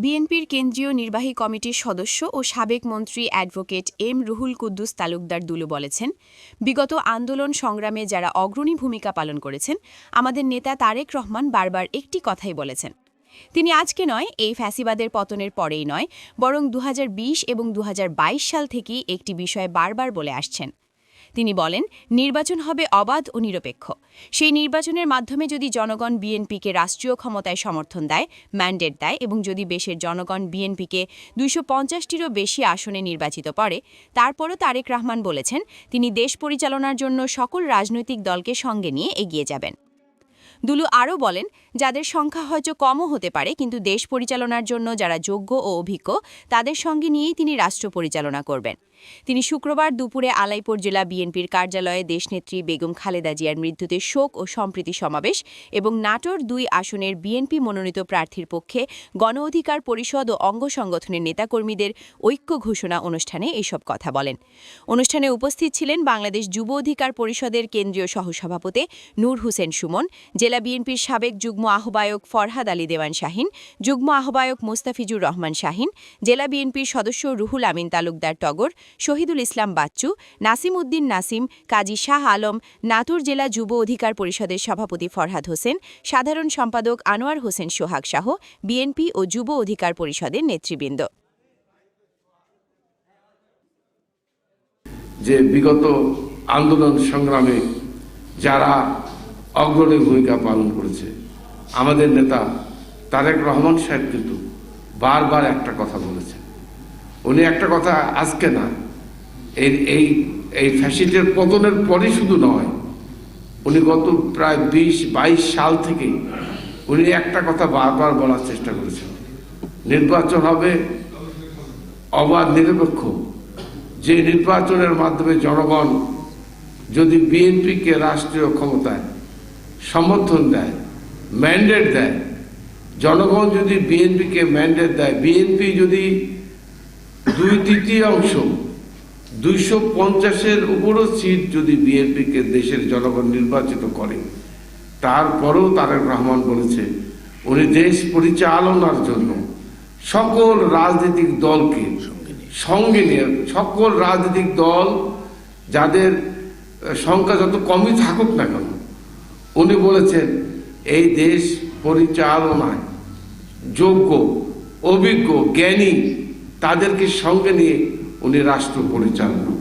বিএনপির কেন্দ্রীয় নির্বাহী কমিটির সদস্য ও সাবেক মন্ত্রী অ্যাডভোকেট এম রুহুল কুদ্দুস তালুকদার দুলু বলেছেন, বিগত আন্দোলন সংগ্রামে যারা অগ্রণী ভূমিকা পালন করেছেন, আমাদের নেতা তারেক রহমান বারবার একটি কথাই বলেছেন। তিনি আজকে নয়, এই ফ্যাসিবাদের পতনের পরেই নয়, বরং 2020 এবং 2022 সাল থেকেই একটি বিষয় বারবার বলে আসছেন। তিনি বলেন, নির্বাচন হবে অবাধ ও নিরপেক্ষ। সেই নির্বাচনের মাধ্যমে যদি জনগণ বিএনপিকে রাষ্ট্রীয় ক্ষমতায় সমর্থন দেয়, ম্যান্ডেট দেয় এবং যদি দেশের জনগণ বিএনপিকে 250টিরও বেশি আসনে নির্বাচিত করে, তারপরও তারেক রহমান বলেছেন তিনি দেশ পরিচালনার জন্য সকল রাজনৈতিক দলকে সঙ্গে নিয়ে এগিয়ে যাবেন। দুলু আরও বলেন, যাদের সংখ্যা হয়তো কমও হতে পারে, কিন্তু দেশ পরিচালনার জন্য যারা যোগ্য ও অভিজ্ঞ, তাদের সঙ্গে নিয়েই তিনি রাষ্ট্র পরিচালনা করবেন। তিনি শুক্রবার দুপুরে আলাইপুর জেলা বিএনপির কার্যালয়ে দেশনেত্রী বেগম খালেদা জিয়ার মৃত্যুতে শোক ও সম্প্রীতি সমাবেশ এবং নাটোর 2 আসনের বিএনপি মনোনীত প্রার্থীর পক্ষে গণ অধিকার পরিষদ ও অঙ্গ সংগঠনের নেতাকর্মীদের ঐক্য ঘোষণা অনুষ্ঠানে এসব কথা বলেন। অনুষ্ঠানে উপস্থিত ছিলেন বাংলাদেশ যুব অধিকার পরিষদের কেন্দ্রীয় সহসভাপতি নূর হোসেন সুমন, জেলা বিএনপির সাবেক যুগ্ম আহ্বায়ক ফরহাদ আলী দেওয়ান শাহিন, যুগ্ম আহ্বায়ক মোস্তাফিজুর রহমান শাহিন, জেলা বিএনপির সদস্য রুহুল আমিন তালুকদার টগর, শহীদুল ইসলাম বাচ্চু, নাসিম উদ্দিন নাসিম, কাজী শাহ আলম, নাটোর জেলা যুব অধিকার পরিষদের সভাপতি ফরহাদ হোসেন, সাধারণ সম্পাদক আনোয়ার হোসেন সোহাগ সহ বিএনপি ও যুব অধিকার পরিষদের নেতৃবৃন্দ। যে বিগত আন্দোলন সংগ্রামে যারা অগ্রণী ভূমিকা পালন করেছে, আমাদের নেতা তারেক রহমান সাহেব কিন্তু বারবার একটা কথা বলেছেন। উনি একটা কথা আজকে না, এই ফ্যাসিস্টের পতনের পরই শুধু নয়, উনি গত প্রায় 20-22 সাল থেকে উনি একটা কথা বারবার বলার চেষ্টা করেছেন, নির্বাচন হবে অবাধ নিরপেক্ষ। যে নির্বাচনের মাধ্যমে জনগণ যদি বিএনপিকে রাষ্ট্রীয় ক্ষমতায় সমর্থন দেয়, ম্যান্ডেট দেয়, জনগণ যদি বিএনপিকে ম্যান্ডেট দেয়, বিএনপি যদি 2/3 250-এর উপরও সিট যদি বিএনপিকে দেশের জনগণ নির্বাচিত করে, তারপরেও তারেক রহমান বলেছে উনি দেশ পরিচালনার জন্য সকল রাজনৈতিক দলকে সঙ্গে নিয়ে, সকল রাজনৈতিক দল যাদের সংখ্যা যত কমই থাকুক না কেন, উনি বলেছেন এই দেশ পরিচালনায় যোগ্য, অভিজ্ঞ, জ্ঞানী তাদেরকে সঙ্গে নিয়ে উনি রাষ্ট্র পরিচালনা